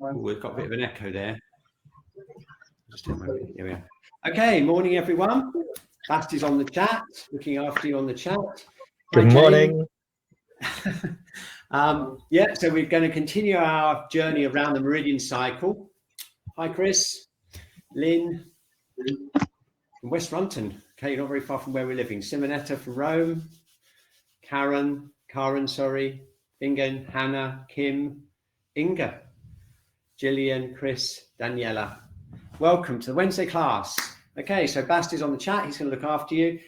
Oh, we've got a bit of an echo there. Here we are. Okay, morning everyone. Basti's on the chat, looking after you on the chat. Good morning. Yeah, so we're going to continue our journey around the Meridian cycle. Hi, Chris, Lynn, from West Runton. Okay, you're not very far from where we're living. Simonetta from Rome, Karen, Bingen, Hannah, Kim, Inga, Gillian, Chris, Daniela. Welcome to the Wednesday class. Okay, so Basti's on the chat. He's going to look after you.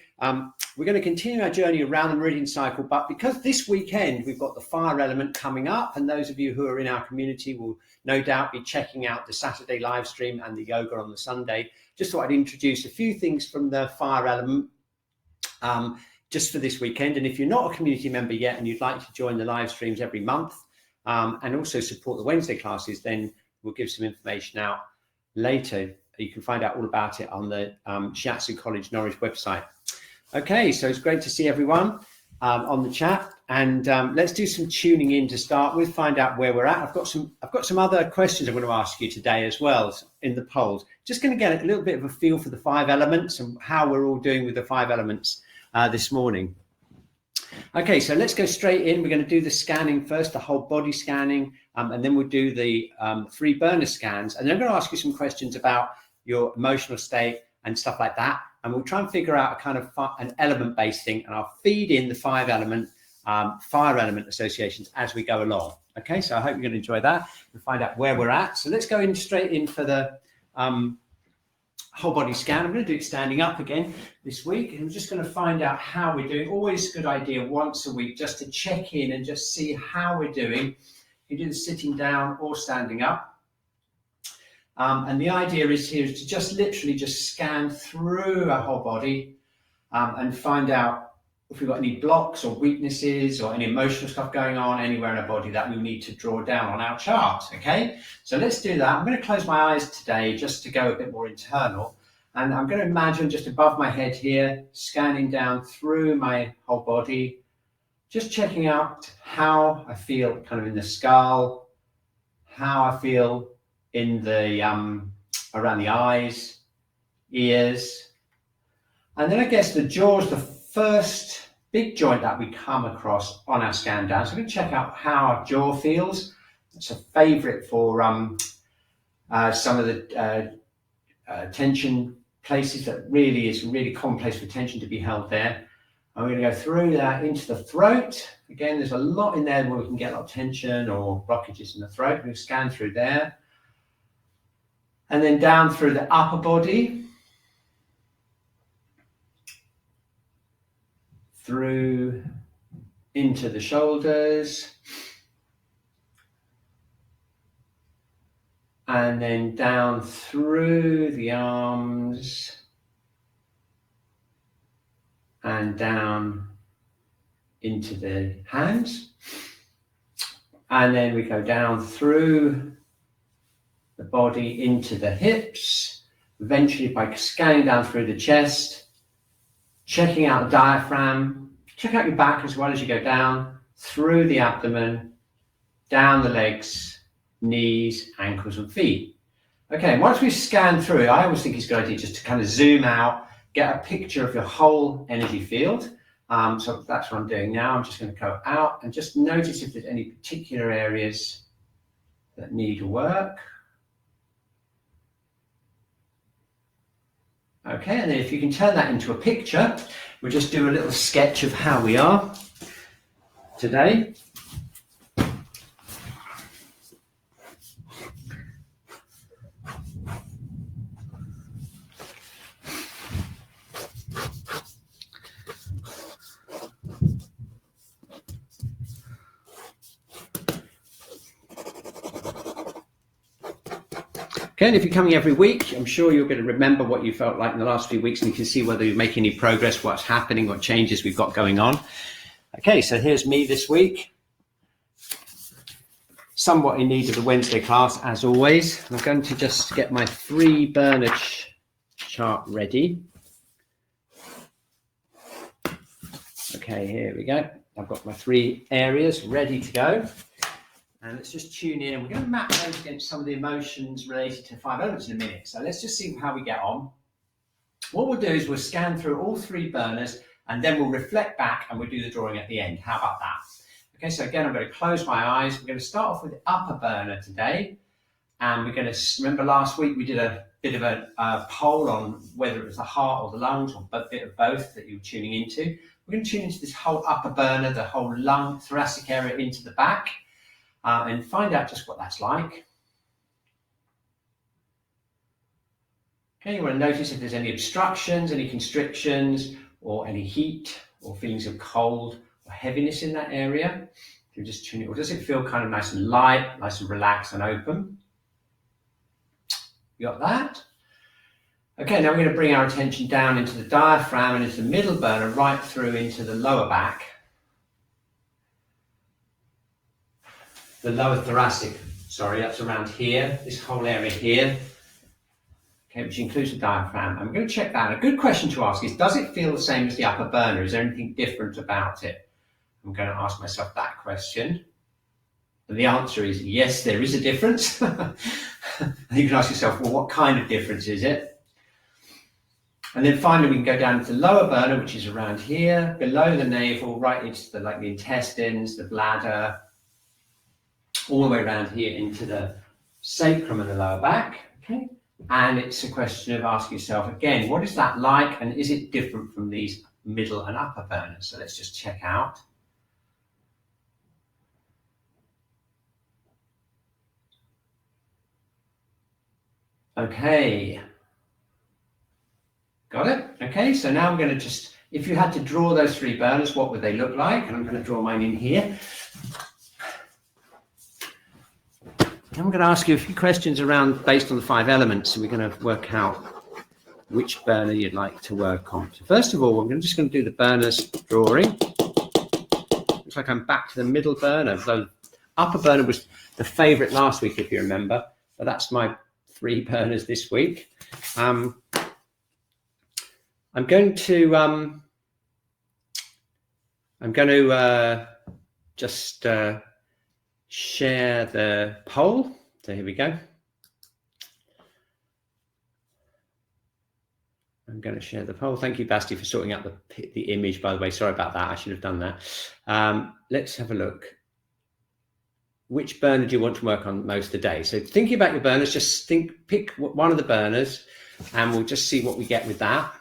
We're going to continue our journey around the Meridian cycle, but because this weekend we've got the fire element coming up, and those of you who are in our community will no doubt be checking out the Saturday live stream and the yoga on the Sunday. Just thought I'd introduce a few things from the fire element just for this weekend. And if you're not a community member yet and you'd like to join the live streams every month and also support the Wednesday classes, then we'll give some information out later. You can find out all about it on the Shiatsu College Norwich website. Okay, so it's great to see everyone on the chat, and let's do some tuning in to start with, find out where we're at. I've got some other questions I'm going to ask you today as well in the polls. Just going to get a little bit of a feel for the 5 elements and how we're all doing with the 5 elements this morning. Okay, so let's go straight in. We're going to do the scanning first, the whole body scanning, and then we'll do the 3 burner scans, and then I'm going to ask you some questions about your emotional state and stuff like that. And we'll try and figure out a kind of an element-based thing, and I'll feed in the 5 element, fire element associations as we go along. Okay, so I hope you're going to enjoy that and find out where we're at. So let's go straight in for the whole body scan. I'm going to do it standing up again this week, and we're just going to find out how we're doing. Always a good idea once a week just to check in and just see how we're doing. You do the sitting down or standing up. And the idea is here is to just literally just scan through our whole body and find out if we've got any blocks or weaknesses or any emotional stuff going on anywhere in our body that we need to draw down on our chart. Okay, so let's do that. I'm going to close my eyes today just to go a bit more internal, and I'm going to imagine just above my head here, scanning down through my whole body, just checking out how I feel kind of in the skull, how I feel in the around the eyes, ears, and then I guess the jaw is the first big joint that we come across on our scan down. So we can check out how our jaw feels. It's a favorite for some of the tension places that really is a really common place for tension to be held there. I'm going to go through that into the throat. Again, there's a lot in there where we can get a lot of tension or blockages in the throat. We're going to scan through there. And then down through the upper body, through into the shoulders, and then down through the arms, and down into the hands. And then we go down through the body into the hips, eventually by scanning down through the chest, checking out the diaphragm, check out your back as well as you go down through the abdomen, down the legs, knees, ankles and feet. Okay, once we've scanned through, I always think it's a good idea just to kind of zoom out, get a picture of your whole energy field. So that's what I'm doing now. I'm just going to go out and just notice if there's any particular areas that need work. Okay, and then if you can turn that into a picture, we'll just do a little sketch of how we are today. Okay, and if you're coming every week, I'm sure you're going to remember what you felt like in the last few weeks, and you can see whether you make any progress, what's happening, what changes we've got going on. Okay, so here's me this week. Somewhat in need of the Wednesday class, as always. I'm going to just get my 3 burner chart ready. Okay, here we go. I've got my 3 areas ready to go. And let's just tune in. We're going to map those against some of the emotions related to 5 elements in a minute. So let's just see how we get on. What we'll do is we'll scan through all 3 burners, and then we'll reflect back and we'll do the drawing at the end. How about that? Okay, so again, I'm going to close my eyes. We're going to start off with the upper burner today. And we're going to, remember last week we did a bit of a poll on whether it was the heart or the lungs, or a bit of both that you were tuning into. We're going to tune into this whole upper burner, the whole lung, thoracic area into the back, and find out just what that's like. Okay, you want to notice if there's any obstructions, any constrictions, or any heat, or feelings of cold or heaviness in that area. If you just tune it, or does it feel kind of nice and light, nice and relaxed and open? You got that? Okay, now we're going to bring our attention down into the diaphragm and into the middle burner, right through into the lower back. The lower thoracic, sorry, that's around here, this whole area here. Okay, which includes the diaphragm. I'm going to check that. A good question to ask is, does it feel the same as the upper burner? Is there anything different about it? I'm going to ask myself that question. And the answer is yes, there is a difference. And you can ask yourself, well, what kind of difference is it? And then finally, we can go down to the lower burner, which is around here, below the navel, right into the intestines, the bladder, all the way around here into the sacrum and the lower back. Okay. And it's a question of asking yourself again, what is that like, and is it different from these middle and upper burners? So let's just check out. Okay. Got it? Okay, so now I'm going to just, if you had to draw those 3 burners, what would they look like? And I'm going to draw mine in here. I'm going to ask you a few questions around based on the 5 elements, and we're going to work out which burner you'd like to work on. So first of all, I'm just going to do the burners drawing. Looks like I'm back to the middle burner. So upper burner was the favorite last week, if you remember, but that's my 3 burners this week. I'm going to just share the poll. So here we go. I'm going to share the poll. Thank you, Basti, for sorting out the image, by the way. Sorry about that. I should have done that. Let's have a look. Which burner do you want to work on most today? So thinking about your burners, just pick one of the burners and we'll just see what we get with that.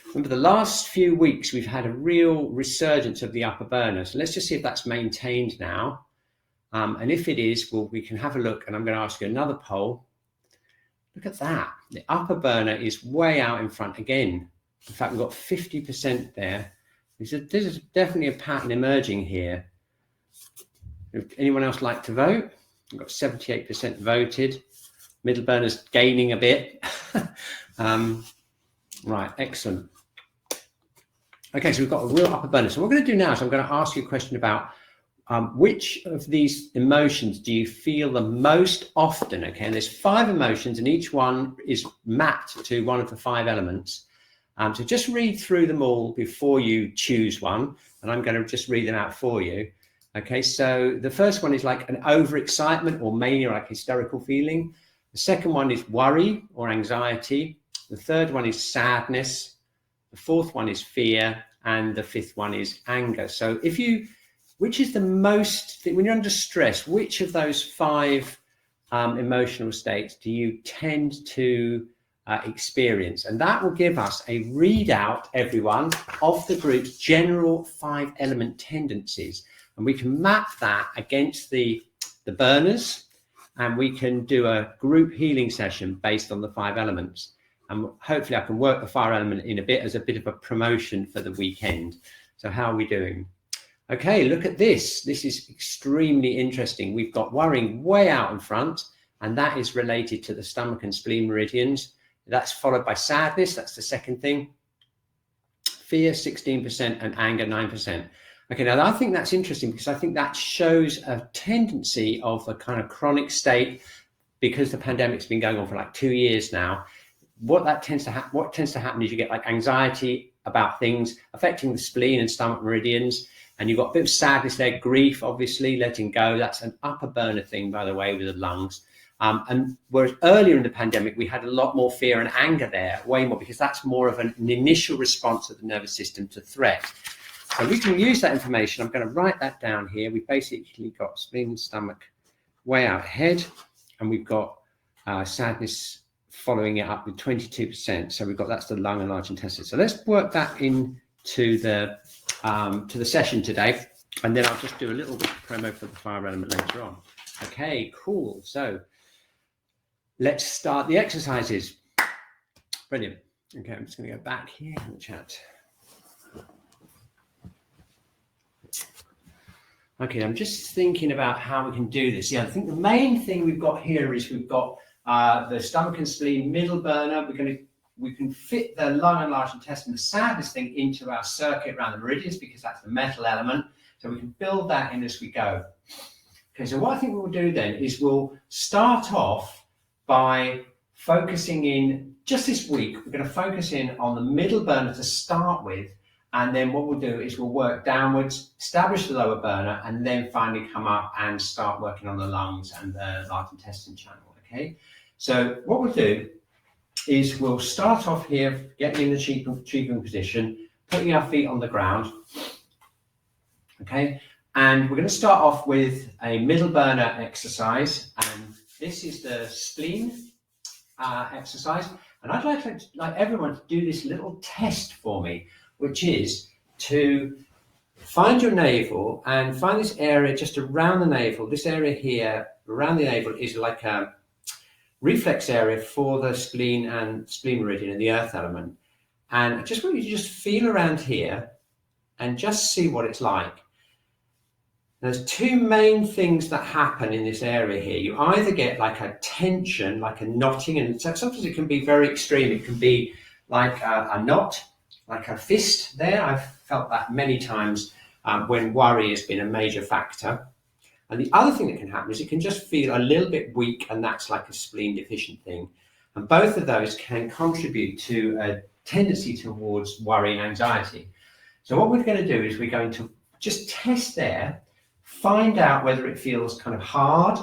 Remember, the last few weeks, we've had a real resurgence of the upper burner. So let's just see if that's maintained now. And if it is, well, we can have a look, and I'm going to ask you another poll. Look at that. The upper burner is way out in front again. In fact, we've got 50% there. There's definitely a pattern emerging here. Would anyone else like to vote? We've got 78% voted. Middle burner's gaining a bit. Right, excellent. Okay, so we've got a real upper burner. So what we're going to do now is I'm going to ask you a question about which of these emotions do you feel the most often? Okay, and there's 5 emotions, and each one is mapped to one of the 5 elements. So just read through them all before you choose one, and I'm going to just read them out for you. Okay, so the first one is like an overexcitement or mania, like hysterical feeling. The second one is worry or anxiety. The third one is sadness. The fourth one is fear, and the 5th one is anger. So which is the most, when you're under stress, which of those 5 emotional states do you tend to experience? And that will give us a readout, everyone, of the group's general 5 element tendencies. And we can map that against the burners, and we can do a group healing session based on the 5 elements. And hopefully I can work the fire element in a bit as a bit of a promotion for the weekend. So how are we doing? Okay, look at this. This is extremely interesting. We've got worrying way out in front, and that is related to the stomach and spleen meridians. That's followed by sadness. That's the second thing. Fear, 16%, and anger, 9%. Okay, now I think that's interesting because I think that shows a tendency of a kind of chronic state, because the pandemic's been going on for like 2 years now. What tends to happen is you get like anxiety about things affecting the spleen and stomach meridians, And you've got a bit of sadness there, grief, obviously, letting go. That's an upper burner thing, by the way, with the lungs. And whereas earlier in the pandemic, we had a lot more fear and anger there, way more, because that's more of an initial response of the nervous system to threat. So we can use that information. I'm going to write that down here. We've basically got spleen, stomach, way out ahead, and we've got sadness following it up with 22%. So we've got, that's the lung and large intestine. So let's work that into the to the session today, and then I'll just do a little bit of promo for the fire element later on. Okay, cool. So let's start the exercises. Brilliant. Okay, I'm just going to go back here in the chat. Okay, I'm just thinking about how we can do this. Yeah, I think the main thing we've got here is we've got the stomach and spleen middle burner. We can fit the lung and large intestine, the sadness thing, into our circuit around the meridians, because that's the metal element. So we can build that in as we go. Okay, so what I think we'll do then is we'll start off by focusing in, just this week, we're going to focus in on the middle burner to start with. And then what we'll do is we'll work downwards, establish the lower burner, and then finally come up and start working on the lungs and the large intestine channel. Okay, so what we'll do is we'll start off here, getting in the Qi Gong position, putting our feet on the ground. Okay, and we're going to start off with a middle burner exercise, and this is the spleen exercise. And I'd like everyone to do this little test for me, which is to find your navel and find this area just around the navel. This area here around the navel is like a reflex area for the spleen and spleen meridian and the earth element. And I just want you to just feel around here and just see what it's like. There's two main things that happen in this area here. You either get like a tension, like a knotting, and sometimes it can be very extreme. It can be like a knot, like a fist there. I've felt that many times when worry has been a major factor. And the other thing that can happen is it can just feel a little bit weak, and that's like a spleen deficient thing. And both of those can contribute to a tendency towards worry and anxiety. So what we're going to do is we're going to just test there, find out whether it feels kind of hard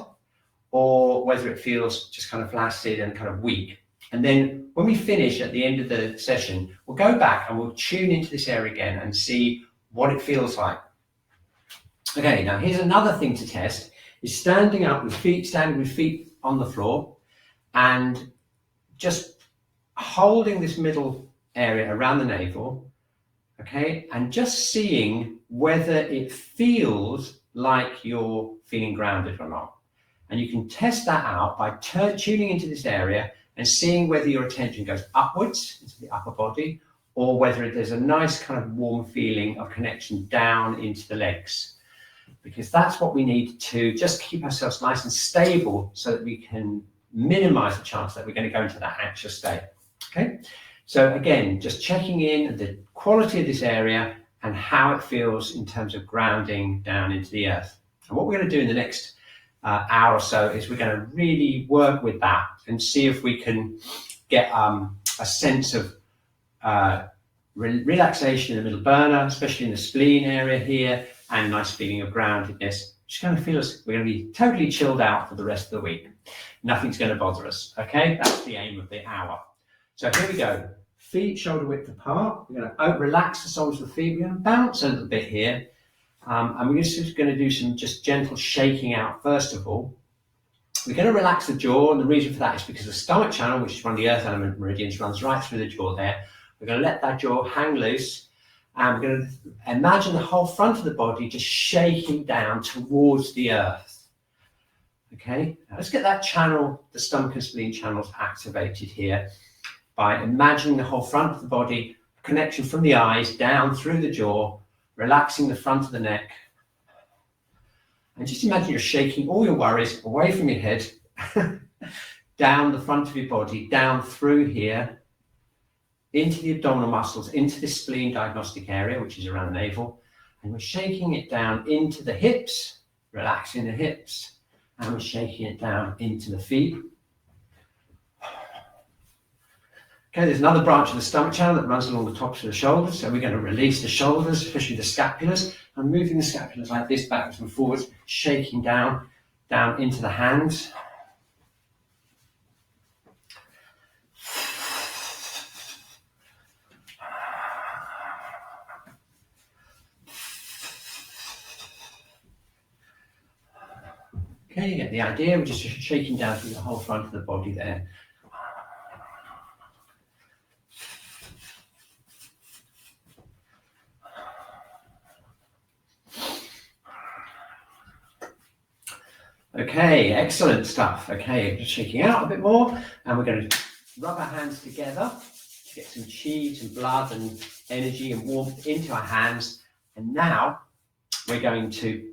or whether it feels just kind of flaccid and kind of weak. And then when we finish at the end of the session, we'll go back and we'll tune into this area again and see what it feels like. Okay, now here's another thing to test, is standing with feet on the floor and just holding this middle area around the navel, okay, and just seeing whether it feels like you're feeling grounded or not. And you can test that out by tuning into this area and seeing whether your attention goes upwards into the upper body, or whether there's a nice kind of warm feeling of connection down into the legs. Because that's what we need to just keep ourselves nice and stable so that we can minimize the chance that we're going to go into that anxious state. Okay, so again, just checking in the quality of this area and how it feels in terms of grounding down into the earth. And what we're going to do in the next hour or so is we're going to really work with that and see if we can get a sense of relaxation in the middle burner, especially in the spleen area here, and nice feeling of groundedness. Just going to feel we're going to be totally chilled out for the rest of the week. Nothing's going to bother us. Okay, that's the aim of the hour. So here we go. Feet shoulder width apart. We're going to relax the soles of the feet. We're going to bounce a little bit here. And we're just going to do some just gentle shaking out first of all. We're going to relax the jaw, and the reason for that is because the stomach channel, which is one of the earth element meridians, runs right through the jaw there. We're going to let that jaw hang loose. And we're going to imagine the whole front of the body just shaking down towards the earth. Okay, now let's get that channel, the stomach and spleen channels, activated here by imagining the whole front of the body, connection from the eyes down through the jaw, relaxing the front of the neck. And just imagine you're shaking all your worries away from your head, down the front of your body, down through here, into the abdominal muscles, into the spleen diagnostic area, which is around the navel. And we're shaking it down into the hips, relaxing the hips. And we're shaking it down into the feet. Okay, there's another branch of the stomach channel that runs along the tops of the shoulders. So we're going to release the shoulders, especially the scapulars. I'm moving the scapulars like this, backwards and forwards, shaking down into the hands. Okay, you get the idea. We're just shaking down through the whole front of the body there. Okay, excellent stuff. Okay, just shaking out a bit more, and we're going to rub our hands together to get some chi, some blood and energy and warmth into our hands. And now we're going to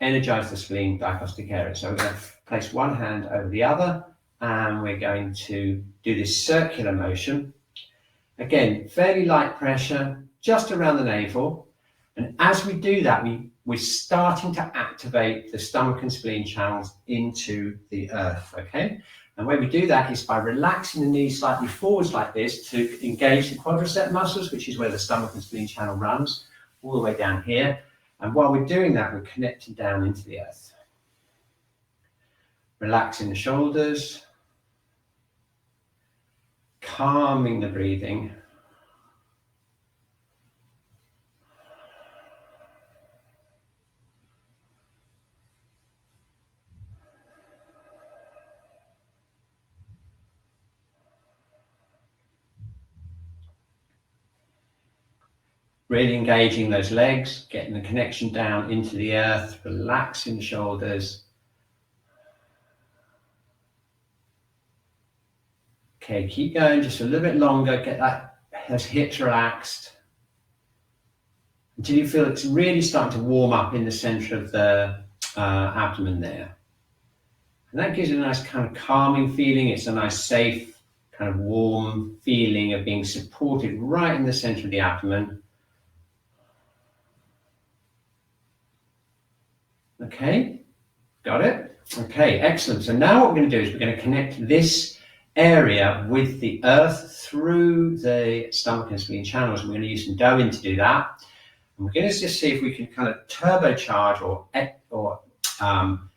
energize the spleen diagnostic area. So we're going to place one hand over the other, and we're going to do this circular motion. Again, fairly light pressure, just around the navel. And as we do that, we're starting to activate the stomach and spleen channels into the earth, okay? And the way we do that is by relaxing the knees slightly forwards like this to engage the quadricep muscles, which is where the stomach and spleen channel runs, all the way down here. And while we're doing that, we're connecting down into the earth. Relaxing the shoulders, calming the breathing. Really engaging those legs, getting the connection down into the earth, relaxing the shoulders. Okay, keep going just a little bit longer, get those hips relaxed until you feel it's really starting to warm up in the center of the abdomen there. And that gives it a nice kind of calming feeling. It's a nice, safe, kind of warm feeling of being supported right in the center of the abdomen. Okay, got it? Okay, excellent. So now what we're going to do is we're going to connect this area with the earth through the stomach and spleen channels. We're going to use some Doin to do that. And we're going to just see if we can kind of turbocharge or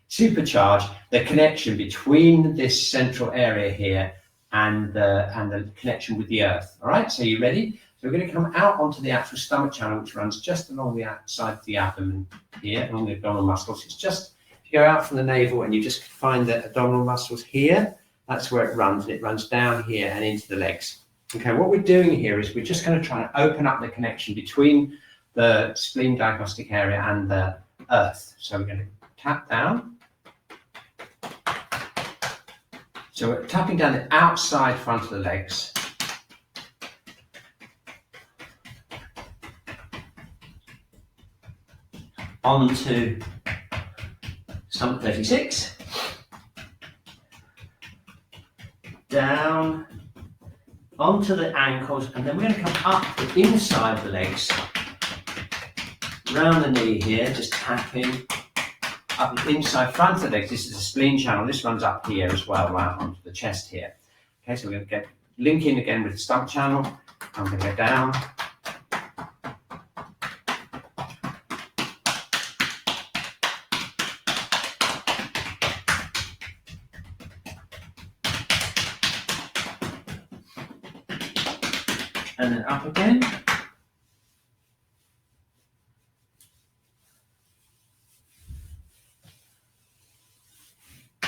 supercharge the connection between this central area here and the connection with the earth. All right, so you ready? So we're going to come out onto the actual stomach channel, which runs just along the outside of the abdomen here, along the abdominal muscles. It's just, if you go out from the navel and you just find the abdominal muscles here, that's where it runs. And it runs down here and into the legs. Okay, what we're doing here is we're just going to try and open up the connection between the spleen diagnostic area and the earth. So we're going to tap down. So we're tapping down the outside front of the legs. Onto stomach 36. Down onto the ankles, and then we're going to come up the inside of the legs, round the knee here, just tapping up the inside front of the legs. This is a spleen channel. This runs up here as well, right onto the chest here. Okay, so we're going to get link in again with the stomach channel. I'm going to go down. And then up again.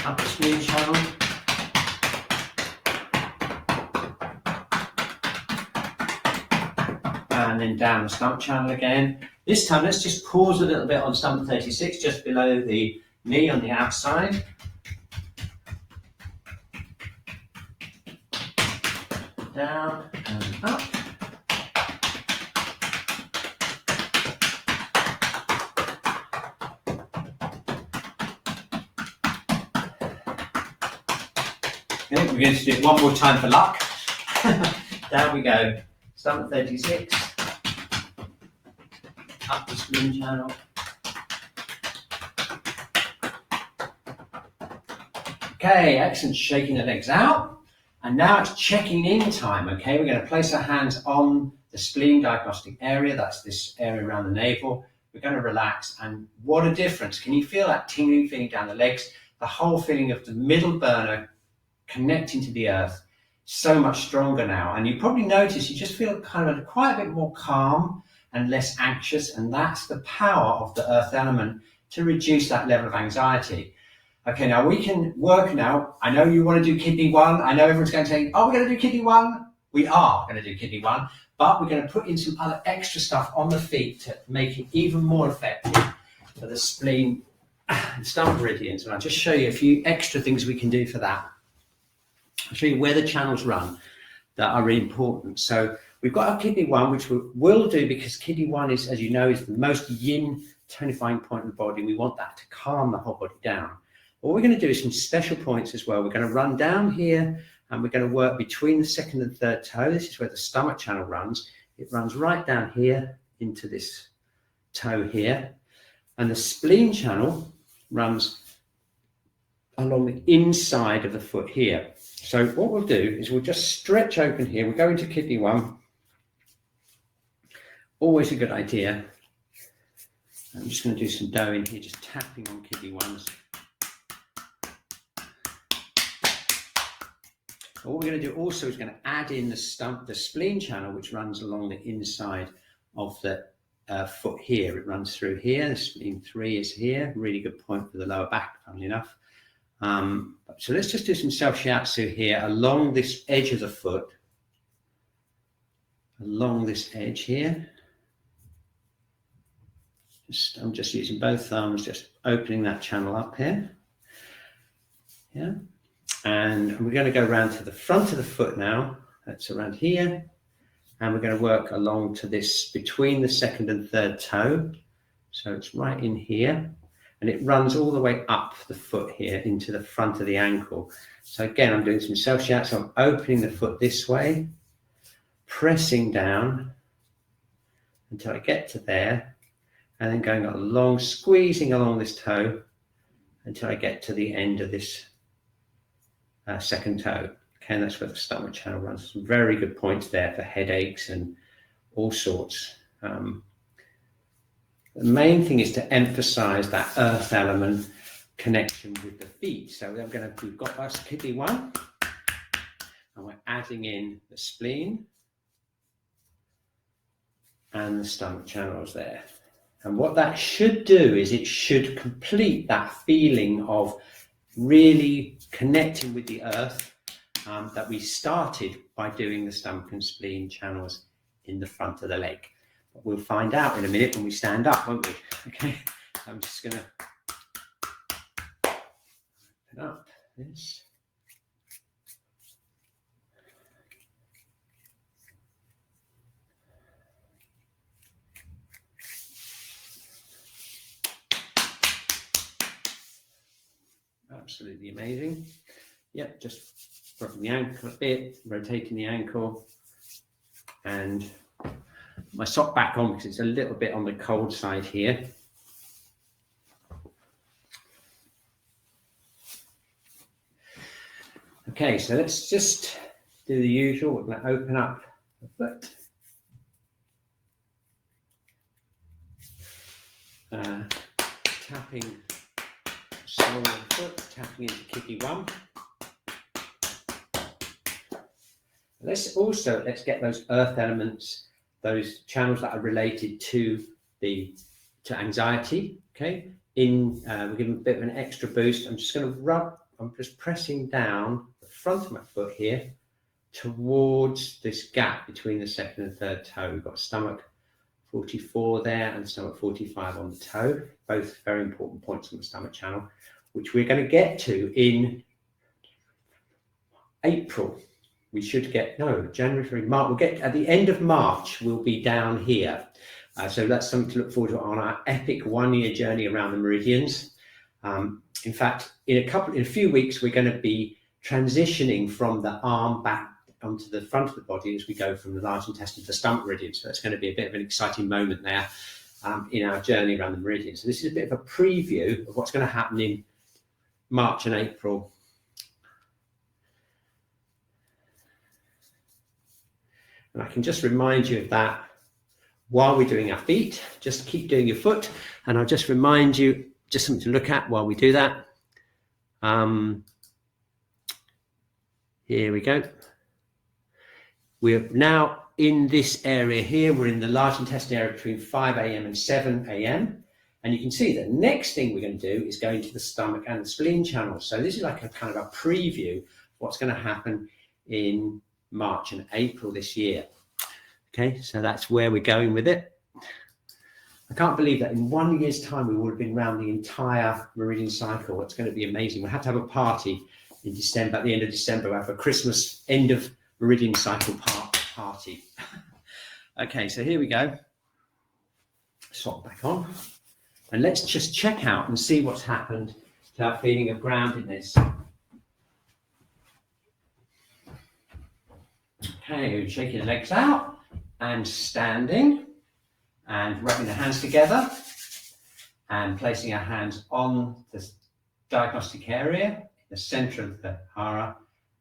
Up the spleen channel. And then down the stomach channel again. This time, let's just pause a little bit on stomach 36, just below the knee on the outside. Down and up. Okay, we're going to do it one more time for luck. Down we go. Stomach 36. Up the spleen channel. Okay, excellent. Shaking the legs out. And And now it's checking in time, okay? We're going to place our hands on the spleen diagnostic area. That's this area around the navel. We're going to relax, and what a difference. Can you feel that tingling feeling down the legs? The whole feeling of the middle burner connecting to the earth, so much stronger now. And you probably notice you just feel kind of quite a bit more calm and less anxious, and that's the power of the earth element to reduce that level of anxiety. Okay, now we can work now. I know you want to do kidney 1. I know everyone's going to say, oh, we're going to do kidney 1. We are going to do kidney 1, but we're going to put in some other extra stuff on the feet to make it even more effective for the spleen and stomach meridians. And I'll just show you a few extra things we can do for that. I'll show you where the channels run that are really important. So we've got our kidney 1, which we will do because kidney 1 is, as you know, is the most yin tonifying point in the body. We want that to calm the whole body down. What we're going to do is some special points as well. We're going to run down here and we're going to work between the second and third toe. This is where the stomach channel runs. It runs right down here into this toe here. And the spleen channel runs along the inside of the foot here. So what we'll do is we'll just stretch open here. We'll go into kidney 1. Always a good idea. I'm just going to do some dough in here, just tapping on kidney 1s. What we're going to do also is going to add in the spleen channel, which runs along the inside of the foot here. It runs through here. The spleen 3 is here. Really good point for the lower back, funnily enough. So let's just do some self shiatsu here along this edge of the foot, along this edge here. I'm just using both thumbs, just opening that channel up here. Yeah. And we're going to go around to the front of the foot now. That's around here. And we're going to work along to this between the second and third toe. So it's right in here. And it runs all the way up the foot here into the front of the ankle. So again, I'm doing some self shiatsu. I'm opening the foot this way, pressing down until I get to there, and then going along, squeezing along this toe until I get to the end of this second toe. Okay, and that's where the stomach channel runs. Some very good points there for headaches and all sorts. The main thing is to emphasize that earth element connection with the feet. So we've got our kidney 1, and we're adding in the spleen and the stomach channels there. And what that should do is it should complete that feeling of really connecting with the earth that we started by doing the stomach and spleen channels in the front of the leg. But we'll find out in a minute when we stand up, won't we? Okay, I'm just going to open up this. Absolutely amazing. Yep, just rubbing the ankle a bit, rotating the ankle, and my sock back on because it's a little bit on the cold side here. Okay, so let's just do the usual. We're going to open up the foot. Tapping sole of the foot, tapping into kidney 1. Let's get those earth elements, those channels that are related to anxiety. Okay, we're giving a bit of an extra boost. I'm just going to rub. I'm just pressing down the front of my foot here towards this gap between the second and third toe. We've got stomach 44 there and stomach 45 on the toe. Both very important points on the stomach channel, which we're going to get to in April. We should get, January, February, March. We'll get at the end of March, we'll be down here. So that's something to look forward to on our epic 1-year journey around the meridians. In fact, in a few weeks, we're going to be transitioning from the arm back onto the front of the body as we go from the large intestine to the stomach meridian. So it's going to be a bit of an exciting moment there in our journey around the meridian. So this is a bit of a preview of what's going to happen in March and April. And I can just remind you of that while we're doing our feet. Just keep doing your foot, and I'll just remind you, just something to look at while we do that. Here we go. We're now in this area here. We're in the large intestine area between 5 a.m. and 7 a.m. And you can see the next thing we're going to do is go into the stomach and the spleen channel. So this is like a kind of a preview of what's going to happen in March and April this year. Okay, so that's where we're going with it. I can't believe that in 1 year's time we would have been around the entire meridian cycle. It's going to be amazing. We'll have to have a party in December, at the end of December. We'll have a Christmas end of meridian cycle party. Okay, so here we go. Swap back on. And let's just check out and see what's happened to our feeling of groundedness. Okay, shaking the legs out and standing and rubbing the hands together and placing our hands on the diagnostic area, the center of the hara.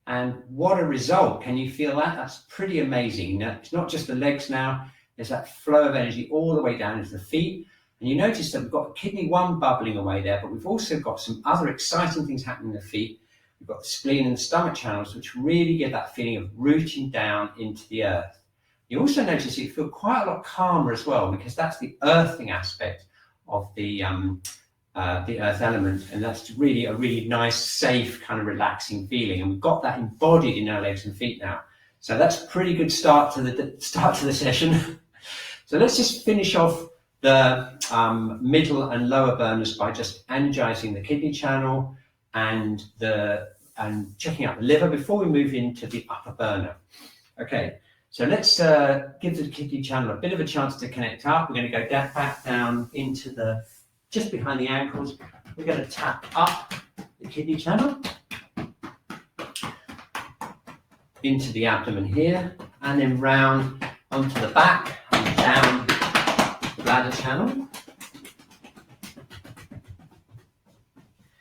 And what a result. Can you feel that? That's pretty amazing. Now, it's not just the legs now, there's that flow of energy all the way down into the feet. And you notice that we've got kidney 1 bubbling away there, but we've also got some other exciting things happening in the feet. We've got the spleen and the stomach channels, which really give that feeling of rooting down into the earth. You also notice you feel quite a lot calmer as well, because that's the earthing aspect of the earth element, and that's really a really nice, safe, kind of relaxing feeling. And we've got that embodied in our legs and feet now. So that's a pretty good start to the session. So let's just finish off the middle and lower burners by just energizing the kidney channel and checking out the liver before we move into the upper burner. Okay, so let's give the kidney channel a bit of a chance to connect up. We're going to go back down into just behind the ankles. We're going to tap up the kidney channel into the abdomen here, and then round onto the back and down the bladder channel.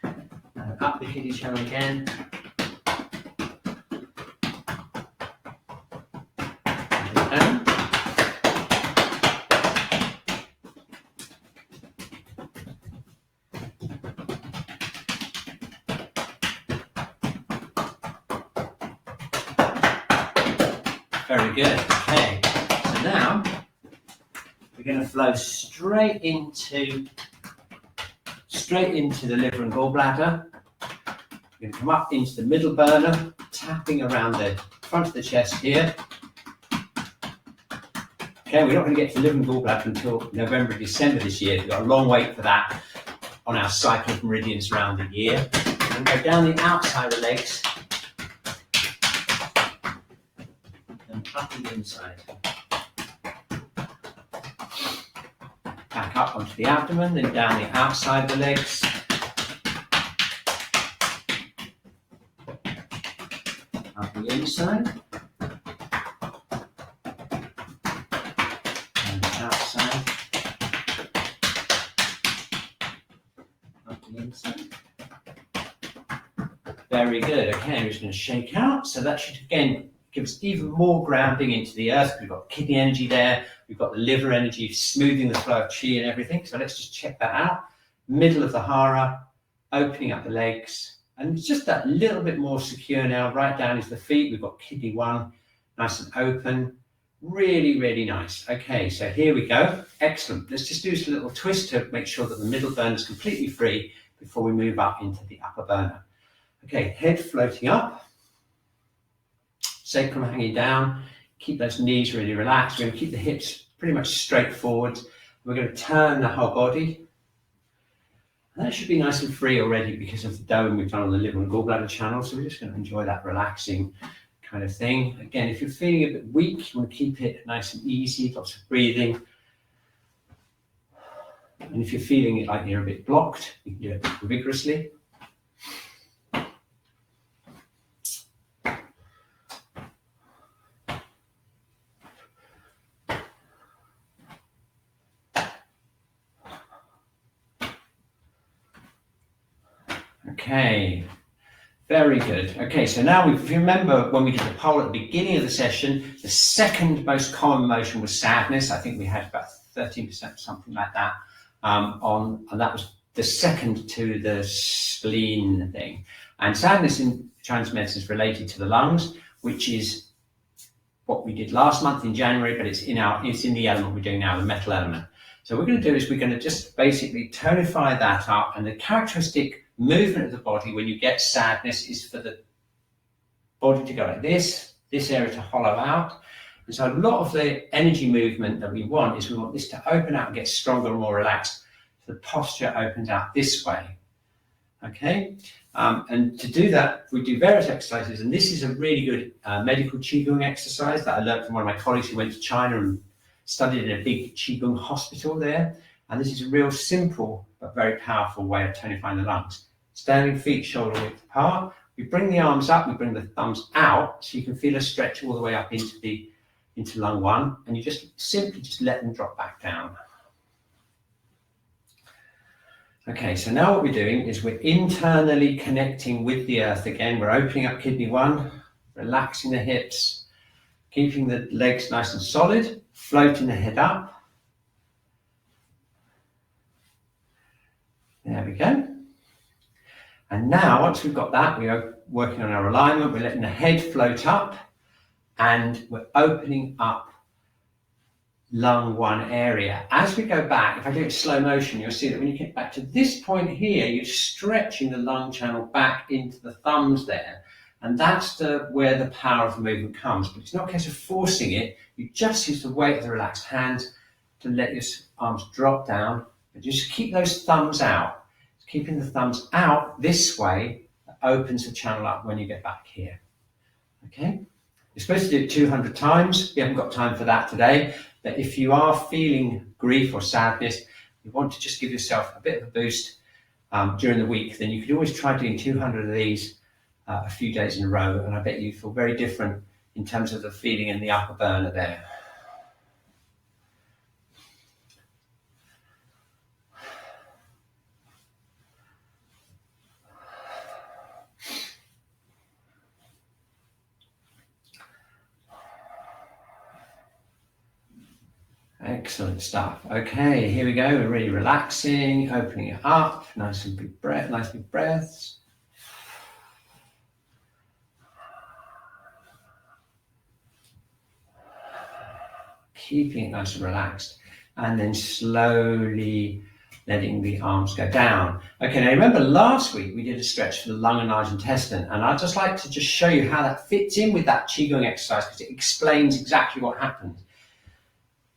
And up the kidney channel again. And down. Very good. Okay, so now we're going to flow straight into the liver and gallbladder. We're going to come up into the middle burner, tapping around the front of the chest here. Okay, we're not going to get to the liver and gallbladder until November, December this year. We've got a long wait for that on our cycle of meridians around the year. And go down the outside of the legs and up the inside. Back up onto the abdomen, then down the outside of the legs. Up the inside. And outside. Up the inside. Very good. Okay, we're just going to shake out. So that should, again, give us even more grounding into the earth. We've got kidney energy there. We've got the liver energy, smoothing the flow of Qi and everything. So let's just check that out. Middle of the hara, opening up the legs. And it's just that little bit more secure now. Right down into the feet. We've got kidney 1, nice and open. Really, really nice. Okay, so here we go. Excellent. Let's just do this little twist to make sure that the middle burner is completely free before we move up into the upper burner. Okay, head floating up. Sacrum hanging down. Keep those knees really relaxed. We're going to keep the hips pretty much straight forward. We're going to turn the whole body. And that should be nice and free already because of the dome we've done on the liver and gallbladder channel. So we're just going to enjoy that relaxing kind of thing. Again, if you're feeling a bit weak, you want to keep it nice and easy, lots of breathing. And if you're feeling like you're a bit blocked, you can do it vigorously. Okay, Very good. Okay, so now if you remember when we did the poll at the beginning of the session, the second most common emotion was sadness. I think we had about 13%, something like that, and that was the second to the spleen thing. And sadness in Chinese medicine is related to the lungs, which is what we did last month in January, but it's in the element we're doing now, the metal element. So what we're going to do is we're going to just basically tonify that up, and the characteristic movement of the body when you get sadness is for the body to go like this area to hollow out. And so a lot of the energy movement that we want is we want this to open out and get stronger and more relaxed. So the posture opens out this way. Okay, and to do that, we do various exercises, and this is a really good medical Qi Gong exercise that I learned from one of my colleagues who went to China and studied in a big Qi Gong hospital there. And this is a real simple but very powerful way of tonifying the lungs. Standing feet shoulder width apart. We bring the arms up, we bring the thumbs out, so you can feel a stretch all the way up into lung 1, and you just simply let them drop back down. Okay, so now what we're doing is we're internally connecting with the earth again. We're opening up kidney 1, relaxing the hips, keeping the legs nice and solid, floating the head up. There we go. And now, once we've got that, we are working on our alignment. We're letting the head float up, and we're opening up lung 1 area. As we go back, if I do it slow motion, you'll see that when you get back to this point here, you're stretching the lung channel back into the thumbs there. And that's where the power of the movement comes. But it's not a case of forcing it. You just use the weight of the relaxed hands to let your arms drop down. But just keep those thumbs out. Keeping the thumbs out this way opens the channel up when you get back here. Okay? You're supposed to do it 200 times. We haven't got time for that today. But if you are feeling grief or sadness, you want to just give yourself a bit of a boost during the week, then you could always try doing 200 of these a few days in a row. And I bet you feel very different in terms of the feeling in the upper burner there. Excellent stuff. Okay, here we go. We're really relaxing, opening it up. Nice and big breath, nice big breaths. Keeping it nice and relaxed, and then slowly letting the arms go down. Okay, now remember last week we did a stretch for the lung and large intestine, and I'd just like to just show you how that fits in with that Qi Gong exercise, because it explains exactly what happens.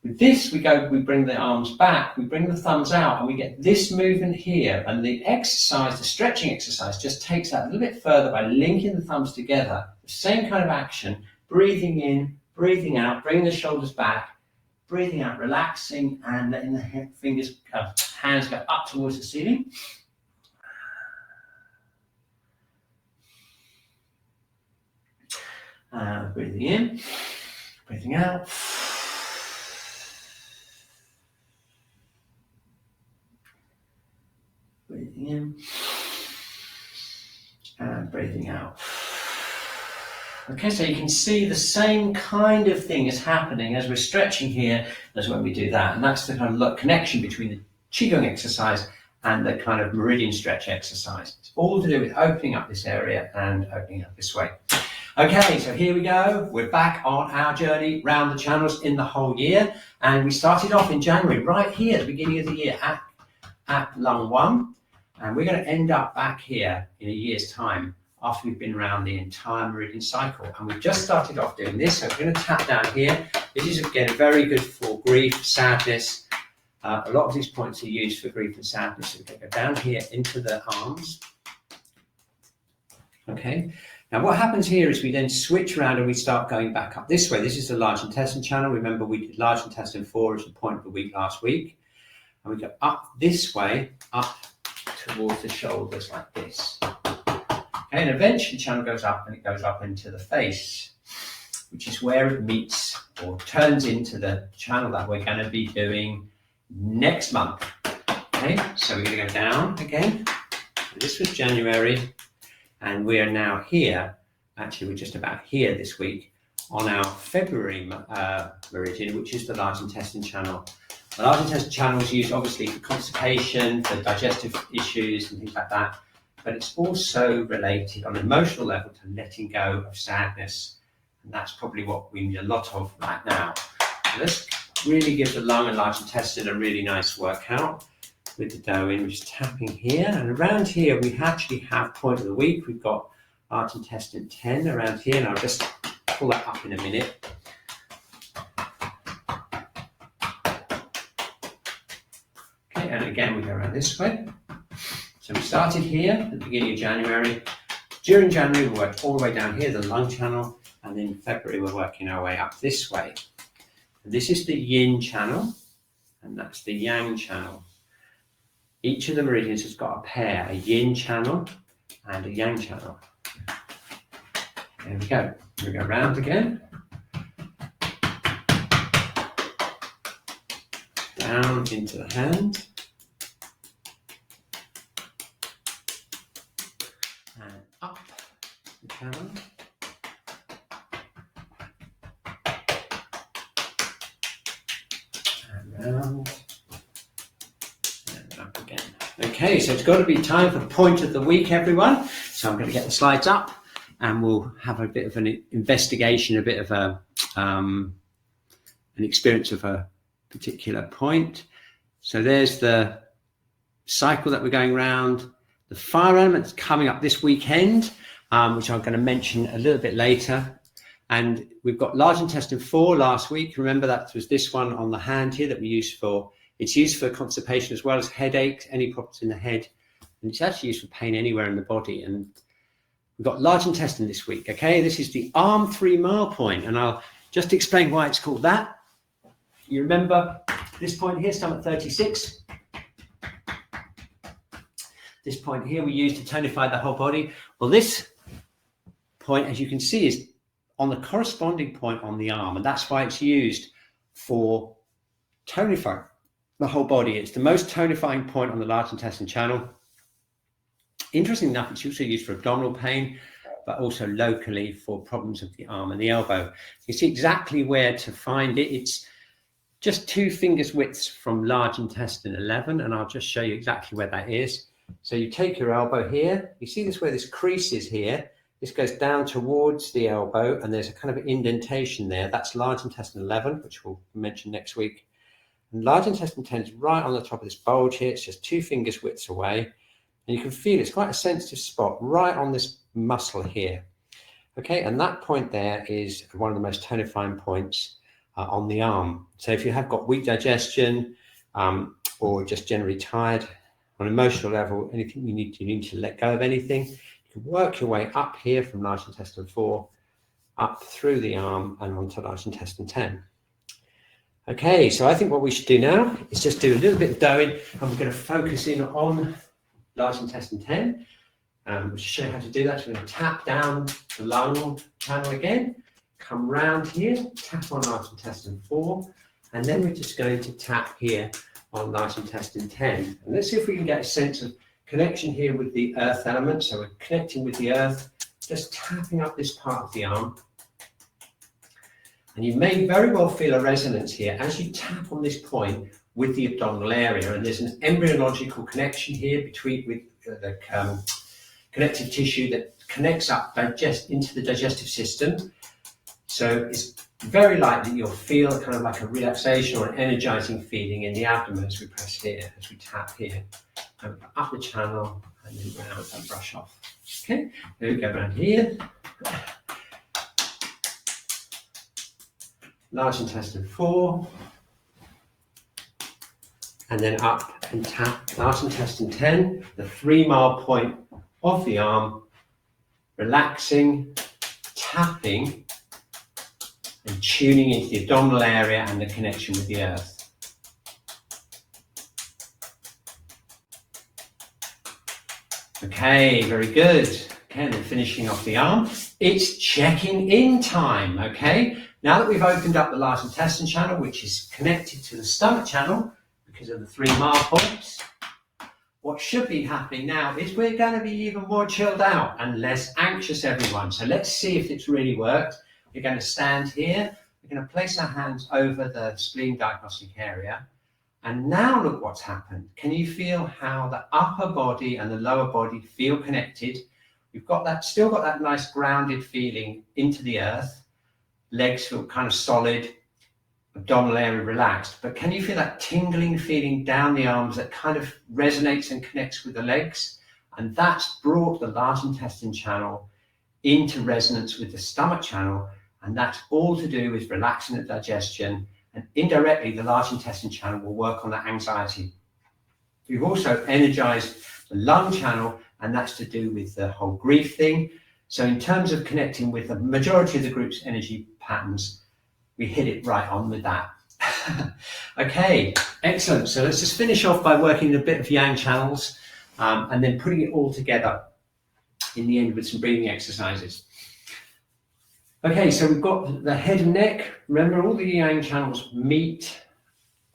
With this, we bring the arms back, we bring the thumbs out, and we get this movement here. And the exercise, the stretching exercise, just takes that a little bit further by linking the thumbs together. The same kind of action, breathing in, breathing out, bringing the shoulders back, breathing out, relaxing, and letting the hands go up towards the ceiling. Breathing in, breathing out. Breathing in and breathing out. Okay, so you can see the same kind of thing is happening as we're stretching here as when we do that. And that's the kind of connection between the Qi Gong exercise and the kind of meridian stretch exercise. It's all to do with opening up this area and opening up this way. Okay, so here we go. We're back on our journey round the channels in the whole year. And we started off in January, right here at the beginning of the year at lung 1. And we're going to end up back here in a year's time after we've been around the entire meridian cycle. And we've just started off doing this. So we're going to tap down here. This is, again, very good for grief, sadness. A lot of these points are used for grief and sadness. So we're going to go down here into the arms. Okay. Now what happens here is we then switch around and we start going back up this way. This is the large intestine channel. Remember, we did large intestine 4 as the point of the week last week. And we go up this way, up towards the shoulders like this. Okay, and eventually the channel goes up and it goes up into the face, which is where it meets or turns into the channel that we're going to be doing next month. Okay, so we're going to go down again. This was January, And we are now here, actually we're just about here this week, on our February meridian, which is the large intestine channel. The large intestine channel is used obviously for constipation, for digestive issues and things like that, but it's also related on an emotional level to letting go of sadness. And that's probably what we need a lot of right now. So let's really give the lung and large intestine a really nice workout with the dough in. We're just tapping here, and around here we actually have point of the week. We've got large intestine 10 around here, and I'll just pull that up in a minute. Okay, and again we go around this way. So we started here at the beginning of January. During January we worked all the way down here, the lung channel, and in February we're working our way up this way. And this is the yin channel, and that's the yang channel. Each of the meridians has got a pair, a yin channel and a yang channel. There we go. We go round again. Down into the hand. And up the channel. And round. And up again. Okay, so it's got to be time for the point of the week, everyone. So I'm going to get the slides up, and we'll have a bit of an investigation, a bit of an experience of a particular point. So there's the cycle that we're going around. The fire element's coming up this weekend, which I'm going to mention a little bit later. And we've got large intestine 4 last week. Remember, that was this one on the hand here that we used for, it's used for constipation as well as headaches, any problems in the head. And it's actually used for pain anywhere in the body. And we've got large intestine this week, okay? This is the arm 3 mile point, and I'll just explain why it's called that. You remember this point here, stomach 36. This point here we use to tonify the whole body. Well, this point, as you can see, is on the corresponding point on the arm, and that's why it's used for tonifying the whole body. It's the most tonifying point on the large intestine channel. Interesting enough, it's also used for abdominal pain, but also locally for problems of the arm and the elbow. You see exactly where to find it. It's just 2 fingers widths from large intestine 11, and I'll just show you exactly where that is. So you take your elbow here, you see this where this crease is here, this goes down towards the elbow, and there's a kind of indentation there. That's large intestine 11, which we'll mention next week. And large intestine 10 is right on the top of this bulge here. It's just 2 fingers widths away. And you can feel it's quite a sensitive spot right on this muscle here. Okay, and that point there is one of the most tonifying points on the arm. So if you have got weak digestion or just generally tired on an emotional level, anything you need to let go of anything, you can work your way up here from large intestine 4, up through the arm and onto large intestine 10. Okay, so I think what we should do now is just do a little bit of doing, and we're going to focus in on large intestine 10. We'll show you how to do that. So we're going to tap down the lung channel again, come round here, tap on large intestine 4, and then we're just going to tap here on large intestine 10. And let's see if we can get a sense of connection here with the earth element. So we're connecting with the earth, just tapping up this part of the arm. And you may very well feel a resonance here as you tap on this point with the abdominal area, and there's an embryological connection here with the connective tissue that connects up into the digestive system. So it's very likely you'll feel kind of like a relaxation or an energizing feeling in the abdomen as we press here, as we tap here, and up the channel and then round and brush off. Okay, then we go around here. Large intestine 4, and then up and tap large intestine 10, the 3 mile point of the arm, relaxing, tapping, and tuning into the abdominal area and the connection with the earth. Okay, very good. Okay, and then finishing off the arm, it's checking in time, okay? Now that we've opened up the large intestine channel, which is connected to the stomach channel because of the 3 mile points, what should be happening now is we're going to be even more chilled out and less anxious, everyone. So let's see if it's really worked. We're going to stand here. We're going to place our hands over the spleen diagnostic area. And now look what's happened. Can you feel how the upper body and the lower body feel connected? We've got that, still got that nice grounded feeling into the earth. Legs feel kind of solid, abdominal area relaxed. But can you feel that tingling feeling down the arms that kind of resonates and connects with the legs? And that's brought the large intestine channel into resonance with the stomach channel. And that's all to do with relaxing the digestion. And indirectly, the large intestine channel will work on that anxiety. We've also energized the lung channel, and that's to do with the whole grief thing. So in terms of connecting with the majority of the group's energy patterns, we hit it right on with that. Okay, excellent. So let's just finish off by working a bit of yang channels and then putting it all together in the end with some breathing exercises. Okay, so we've got the head and neck. Remember, all the yang channels meet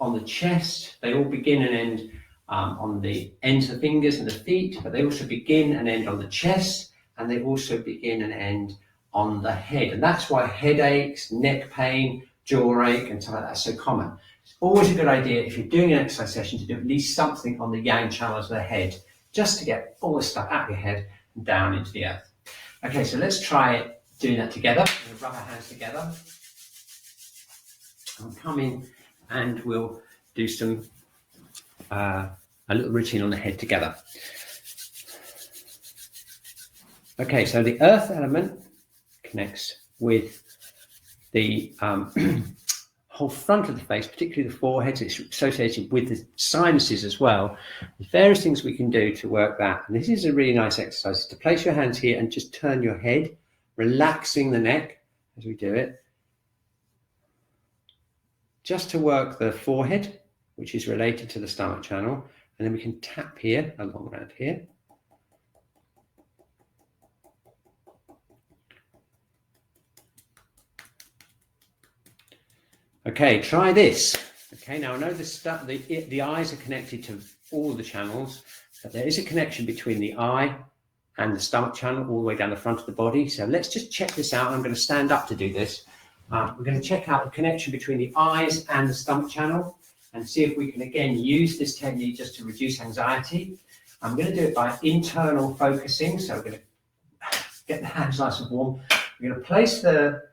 on the chest. They all begin and end on the ends of the fingers and the feet, but they also begin and end on the chest, and they also begin and end on the head. And that's why headaches, neck pain, jaw ache, and stuff like that are so common. It's always a good idea, if you're doing an exercise session, to do at least something on the yang channels of the head, just to get all the stuff out of your head and down into the earth. Okay, so let's try doing that together. We're going to rub our hands together. I'll come in and we'll do some a little routine on the head together. Okay, so the earth element connects with the whole front of the face, particularly the forehead. It's associated with the sinuses as well. There's various things we can do to work that. And this is a really nice exercise, to place your hands here and just turn your head, relaxing the neck as we do it, just to work the forehead, which is related to the stomach channel. And then we can tap here, along around here. Okay, try this. Okay, now I know the eyes are connected to all the channels, but there is a connection between the eye and the stomach channel all the way down the front of the body. So let's just check this out. I'm going to stand up to do this. We're going to check out the connection between the eyes and the stomach channel and see if we can again use this technique just to reduce anxiety. I'm going to do it by internal focusing. So we're going to get the hands nice and warm. We're going to place the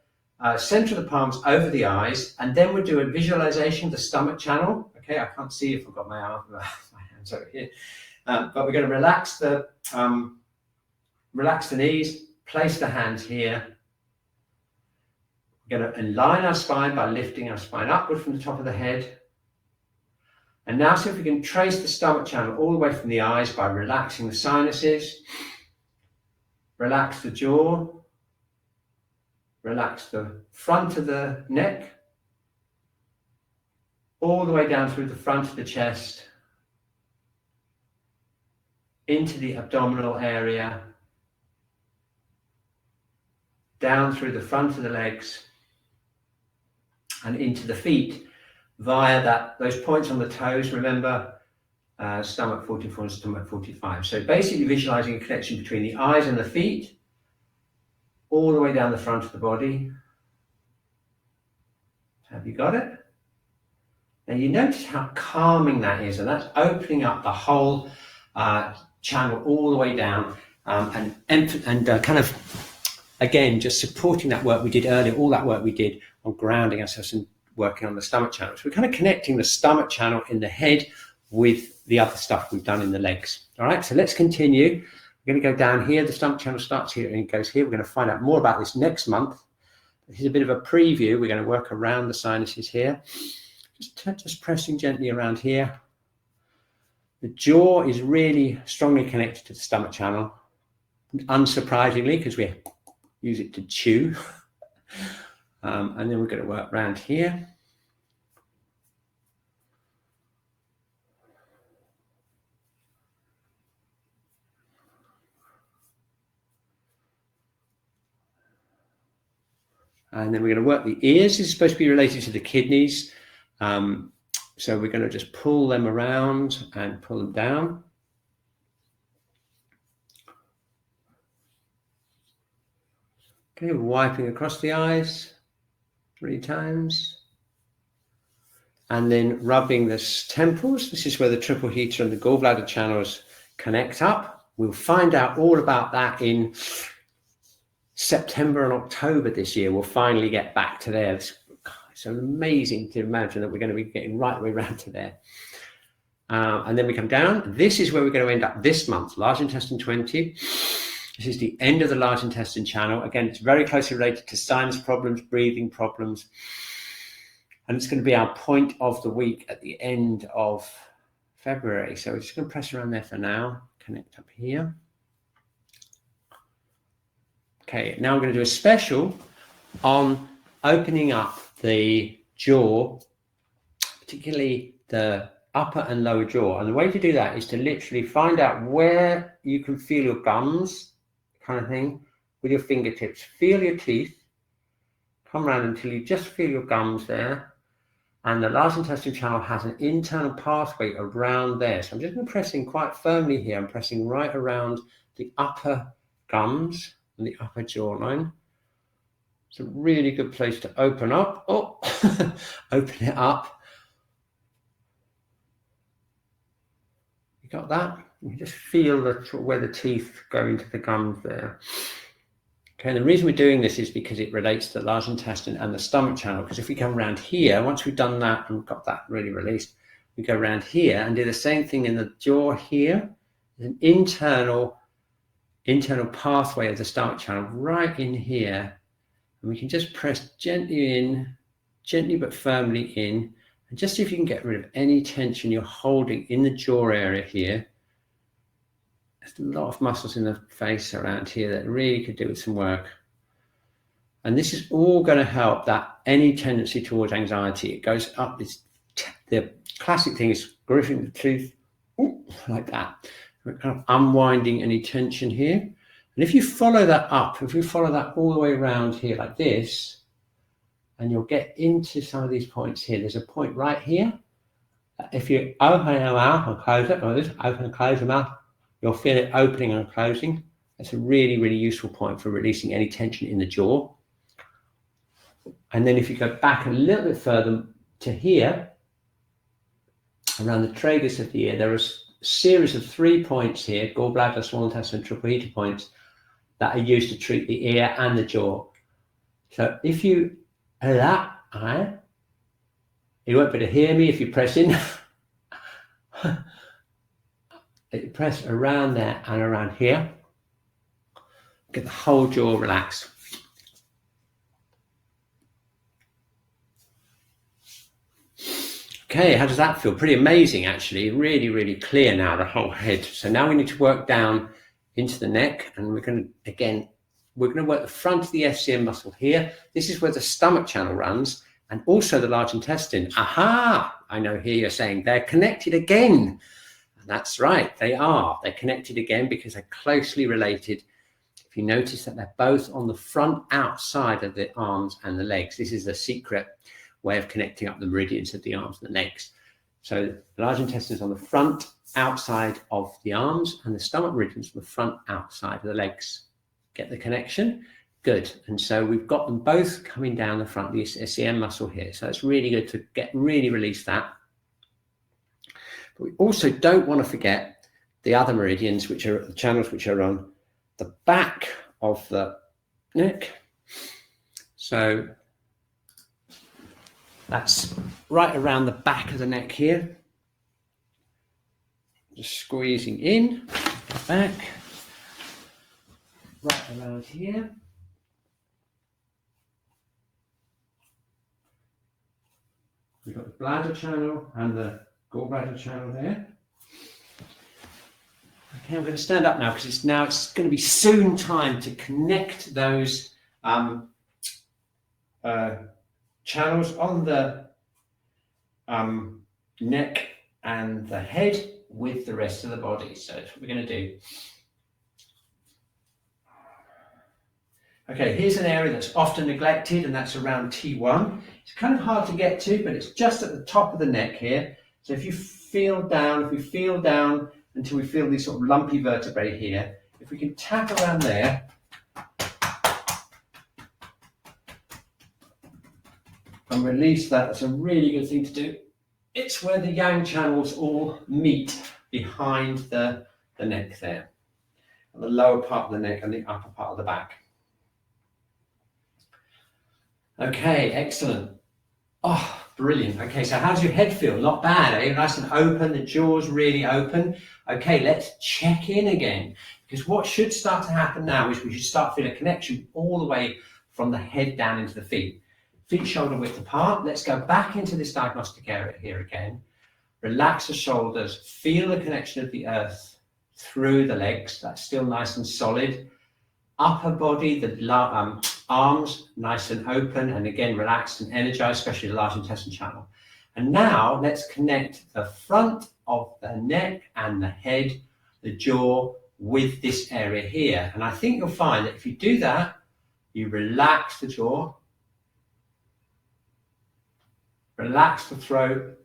center of the palms over the eyes, and then we'll do a visualization of the stomach channel. Okay, I can't see if I've got my hands over here, but we're going to relax the knees, place the hands here. We're going to align our spine by lifting our spine upward from the top of the head. And now see if we can trace the stomach channel all the way from the eyes by relaxing the sinuses. Relax the jaw. Relax the front of the neck. All the way down through the front of the chest. Into the abdominal area. Down through the front of the legs. And into the feet via those points on the toes. Remember, stomach 44 and stomach 45. So basically visualizing a connection between the eyes and the feet, all the way down the front of the body. Have you got it? Now you notice how calming that is, and that's opening up the whole channel all the way down, and kind of, again, just supporting that work we did earlier, all that work we did on grounding ourselves and working on the stomach channel. So we're kind of connecting the stomach channel in the head with the other stuff we've done in the legs. All right, so let's continue. We're going to go down here. The stomach channel starts here and it goes here. We're going to find out more about this next month. This is a bit of a preview. We're going to work around the sinuses here. Just pressing gently around here. The jaw is really strongly connected to the stomach channel, unsurprisingly, because we use it to chew. And then we're going to work around here. And then we're going to work the ears. This is supposed to be related to the kidneys. So we're going to just pull them around and pull them down. Okay, wiping across the eyes 3 times. And then rubbing the temples. This is where the triple heater and the gallbladder channels connect up. We'll find out all about that in September and October this year. We'll finally get back to there. It's amazing to imagine that we're going to be getting right the way around to there. And then we come down. This is where we're going to end up this month, large intestine 20. This is the end of the large intestine channel. Again, it's very closely related to sinus problems, breathing problems. And it's going to be our point of the week at the end of February. So we're just going to press around there for now. Connect up here. Okay, now we're going to do a special on opening up the jaw, particularly the upper and lower jaw. And the way to do that is to literally find out where you can feel your gums, kind of thing, with your fingertips. Feel your teeth. Come around until you just feel your gums there. And the large intestine channel has an internal pathway around there. So I'm just going to press in quite firmly here. I'm pressing right around the upper gums and the upper jawline. It's a really good place to open up. Oh, open it up. You got that? You just feel where the teeth go into the gums there. Okay, and the reason we're doing this is because it relates to the large intestine and the stomach channel. Because if we come around here, once we've done that and got that really released, we go around here and do the same thing in the jaw here. There's an internal pathway of the stomach channel right in here. And we can just press gently in, gently but firmly in. And just see if you can get rid of any tension you're holding in the jaw area here. There's a lot of muscles in the face around here that really could do with some work. And this is all going to help that any tendency towards anxiety. It goes up. The classic thing is gripping the tooth like that. We're kind of unwinding any tension here. And if you follow that up, if you follow that all the way around here like this, and you'll get into some of these points here. There's a point right here. If you open your mouth and close it, or just open and close your mouth, you'll feel it opening and closing. That's a really, really useful point for releasing any tension in the jaw. And then if you go back a little bit further to here, around the tragus of the ear, there are a series of 3 points here, gallbladder, small intestine, triple heater points, that are used to treat the ear and the jaw. So if you you won't be able to hear me if you press in. Press around there and around here. Get the whole jaw relaxed. Okay, how does that feel? Pretty amazing, actually. Really, really clear now, the whole head. So now we need to work down into the neck, and we're going to work the front of the FCM muscle here. This is where the stomach channel runs, and also the large intestine. Aha! I know here you're saying they're connected again. That's right, they are. They're connected again because they're closely related. If you notice that they're both on the front outside of the arms and the legs. This is the secret way of connecting up the meridians of the arms and the legs. So the large intestine is on the front outside of the arms, and the stomach meridians on the front outside of the legs. Get the connection? Good. And so we've got them both coming down the front, the SCM muscle here. So it's really good to really release that. But we also don't want to forget the other meridians, which are the channels which are on the back of the neck. So that's right around the back of the neck here. Just squeezing in, back, right around here. We've got the bladder channel and the gallbladder channel there. Okay, I'm going to stand up now because it's going to be soon time to connect those channels on the neck and the head with the rest of the body. So that's what we're going to do. Okay, here's an area that's often neglected, and that's around T1. It's kind of hard to get to, but it's just at the top of the neck here. So if we feel down until we feel these sort of lumpy vertebrae here, if we can tap around there, and release that. That's a really good thing to do. It's where the yang channels all meet behind the neck there, the lower part of the neck and the upper part of the back. Okay, excellent. Oh, brilliant. Okay, so how does your head feel? Not bad, eh? Nice and open, the jaw's really open. Okay, let's check in again, because what should start to happen now is we should start feeling a connection all the way from the head down into the feet. Feet shoulder width apart. Let's go back into this diagnostic area here again. Relax the shoulders, feel the connection of the earth through the legs. That's still nice and solid. Upper body, the arms nice and open, and again relaxed and energized, especially the large intestine channel. And now let's connect the front of the neck and the head, the jaw, with this area here. And I think you'll find that if you do that, you relax the jaw, relax the throat.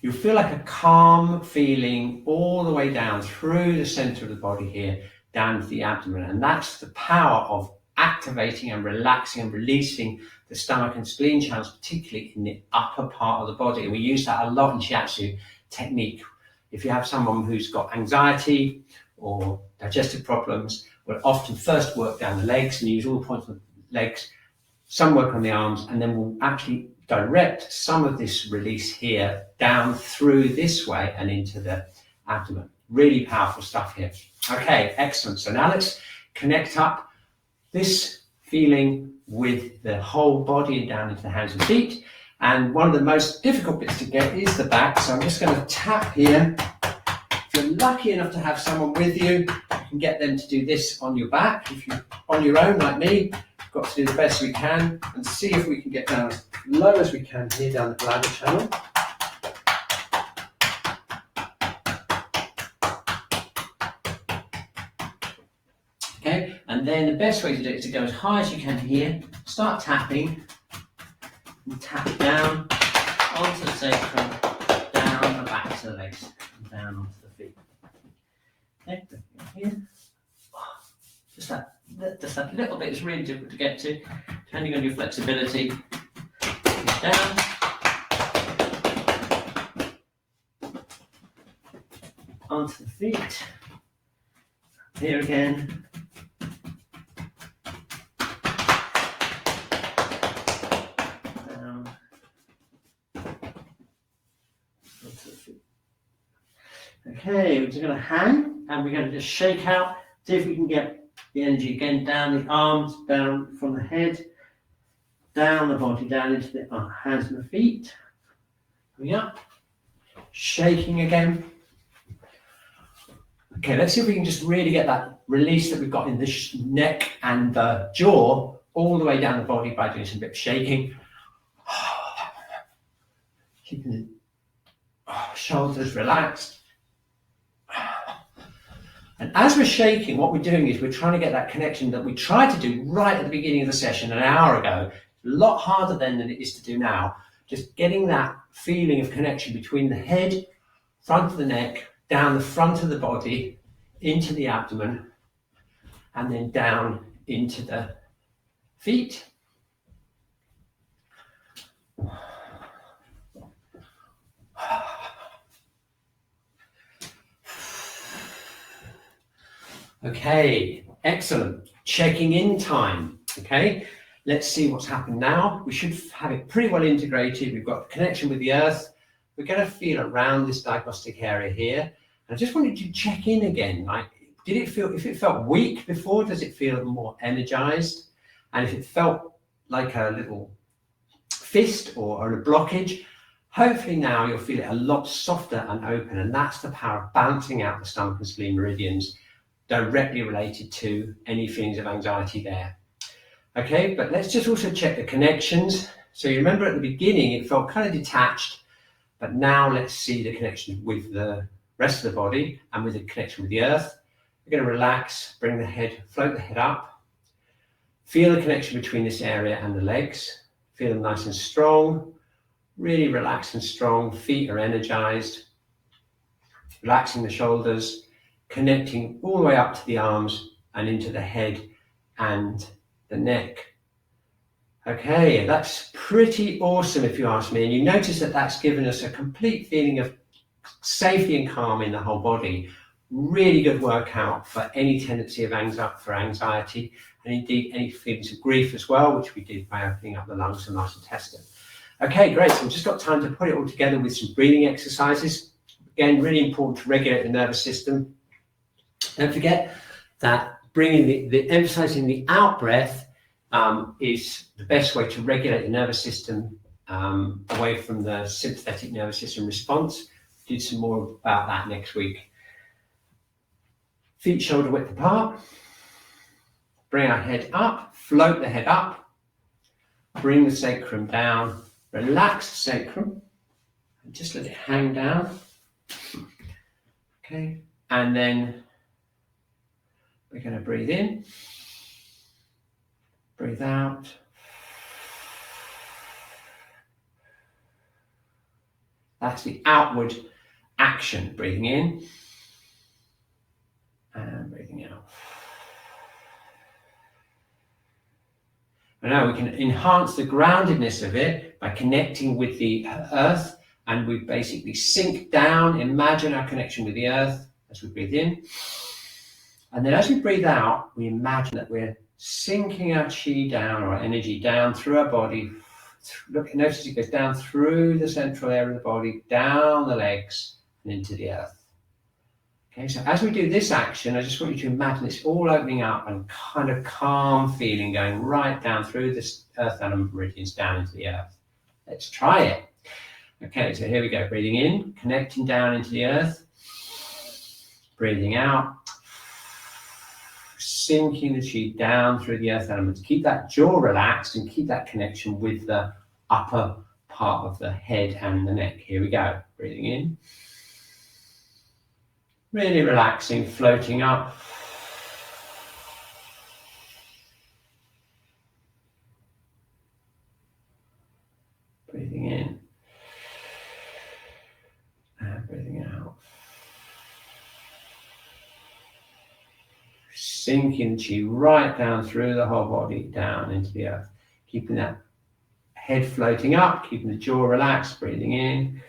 You'll feel like a calm feeling all the way down through the center of the body here, down to the abdomen. And that's the power of activating and relaxing and releasing the stomach and spleen channels, particularly in the upper part of the body. And we use that a lot in Shiatsu technique. If you have someone who's got anxiety or digestive problems, we'll often first work down the legs and use all the points of the legs, some work on the arms, and then we'll actually direct some of this release here down through this way and into the abdomen. Really powerful stuff here. Okay, excellent. So now let's connect up this feeling with the whole body and down into the hands and feet. And one of the most difficult bits to get is the back. So I'm just going to tap here. If you're lucky enough to have someone with you, you can get them to do this on your back. If you're on your own like me, we've got to do the best we can and see if we can get down as low as we can here down the bladder channel. Okay, and then the best way to do it is to go as high as you can here, start tapping, and tap down onto the sacrum, down the back to the legs, and down onto the feet. Okay, here. Just that little bit is really difficult to get to, depending on your flexibility. Down. Onto the feet. Here again. Down. Onto the feet. Okay, we're just going to hang and we're going to just shake out, see if we can get the energy again down the arms, down from the head, down the body, down into the hands and the feet. Coming up, shaking again. Okay, let's see if we can just really get that release that we've got in the neck and the jaw all the way down the body by doing some bit of shaking. Keeping the shoulders relaxed. And as we're shaking, what we're doing is we're trying to get that connection that we tried to do right at the beginning of the session an hour ago. A lot harder then than it is to do now. Just getting that feeling of connection between the head, front of the neck, down the front of the body, into the abdomen, and then down into the feet. Okay, excellent. Checking in time. Okay, let's see what's happened now. We should have it pretty well integrated. We've got connection with the earth. We're going to feel around this diagnostic area here. And I just wanted to check in again. Like, did it feel, if it felt weak before, does it feel more energized? And if it felt like a little fist or a blockage, hopefully now you'll feel it a lot softer and open. And that's the power of balancing out the stomach and spleen meridians, directly related to any feelings of anxiety there. Okay, but let's just also check the connections. So you remember at the beginning, it felt kind of detached, but now let's see the connection with the rest of the body and with the connection with the earth. We're going to relax, bring the head, float the head up, feel the connection between this area and the legs, feel them nice and strong, really relaxed and strong, feet are energized, relaxing the shoulders, connecting all the way up to the arms and into the head and the neck. Okay, that's pretty awesome if you ask me. And you notice that that's given us a complete feeling of safety and calm in the whole body. Really good workout for any tendency of anxiety, and indeed any feelings of grief as well, which we did by opening up the lungs and large intestine. Okay, great. So we've just got time to put it all together with some breathing exercises. Again, really important to regulate the nervous system. Don't forget that bringing emphasizing the out breath is the best way to regulate the nervous system away from the sympathetic nervous system response. Do some more about that next week. Feet shoulder width apart. Bring our head up, float the head up. Bring the sacrum down. Relax the sacrum and just let it hang down. Okay, and then we're going to breathe in, breathe out. That's the outward action, breathing in and breathing out. And now we can enhance the groundedness of it by connecting with the earth, and we basically sink down, imagine our connection with the earth as we breathe in. And then as we breathe out, we imagine that we're sinking our Qi down, or our energy down through our body. Look, notice it goes down through the central area of the body, down the legs and into the earth. Okay, so as we do this action, I just want you to imagine it's all opening up and kind of calm feeling going right down through this earth element meridians down into the earth. Let's try it. Okay, so here we go. Breathing in, connecting down into the earth. Breathing out, sinking the Qi down through the earth elements. Keep that jaw relaxed and keep that connection with the upper part of the head and the neck. Here we go. Breathing in. Really relaxing, floating up. Breathing in. And breathing out. Sinking Qi right down through the whole body, down into the earth. Keeping that head floating up, keeping the jaw relaxed, breathing in.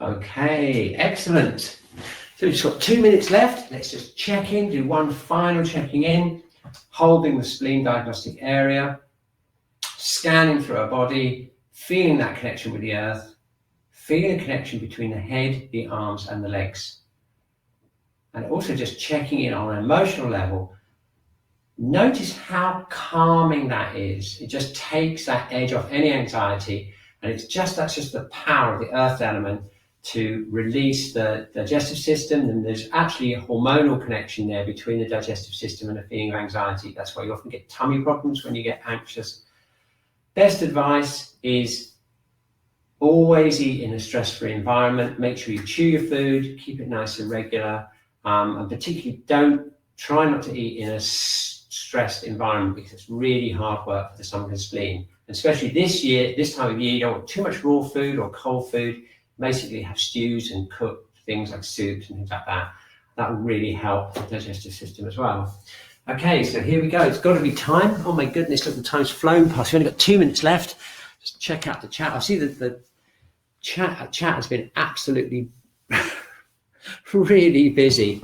Okay, excellent. So we've just got 2 minutes left. Let's just check in, do one final checking in, holding the spleen diagnostic area, scanning through our body, feeling that connection with the earth, feeling a connection between the head, the arms, and the legs. And also just checking in on an emotional level. Notice how calming that is. It just takes that edge off any anxiety, and that's just the power of the earth element to release the digestive system. And there's actually a hormonal connection there between the digestive system and a feeling of anxiety. That's why you often get tummy problems when you get anxious. Best advice is always eat in a stress-free environment. Make sure you chew your food, keep it nice and regular, and particularly try not to eat in a stressed environment, because it's really hard work for the stomach and spleen. And especially this time of year, you don't want too much raw food or cold food. Basically have stews and cooked things like soups and things like that. That will really help the digestive system as well. Okay, so here we go. It's got to be time. Oh my goodness, look, the time's flown past. We've only got 2 minutes left. Just check out the chat. I see that the chat has been absolutely really busy.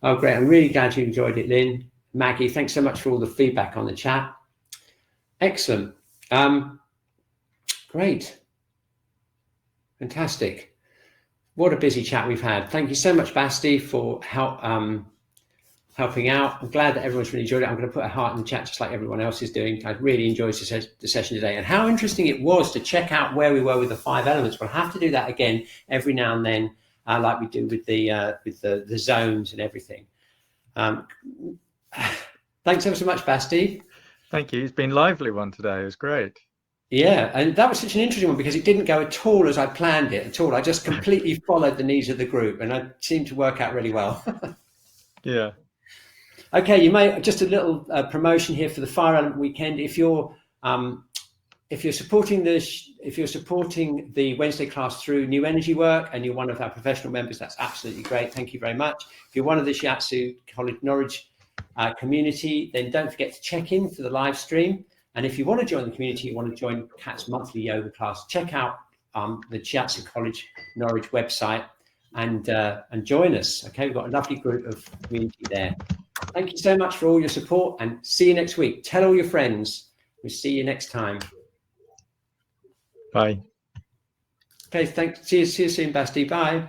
Oh, great. I'm really glad you enjoyed it, Lynn. Maggie, thanks so much for all the feedback on the chat. Excellent. Great. Fantastic. What a busy chat we've had. Thank you so much, Basti, for helping out. I'm glad that everyone's really enjoyed it. I'm going to put a heart in the chat just like everyone else is doing. I really enjoyed the session today, and how interesting it was to check out where we were with the 5 elements. We'll have to do that again every now and then, like we do with the zones and everything. Thanks ever so much, Basti. Thank you. It's been a lively one today. It was great. Yeah, and that was such an interesting one because it didn't go at all as I planned it at all. I just completely followed the needs of the group, and it seemed to work out really well. Yeah. Okay, you may just a little promotion here for the Fire Element Weekend. If you're supporting the Wednesday class through New Energy Work and you're one of our professional members, that's absolutely great. Thank you very much. If you're one of the Shiatsu College Norwich community, then don't forget to check in for the live stream. And if you want to join the community, you want to join Kat's monthly yoga class, check out the Shiatsu College Norwich website and join us. Okay, we've got a lovely group of community there. Thank you so much for all your support, and see you next week. Tell all your friends. We'll see you next time. Bye. Okay, thanks. See you soon, Basti. Bye.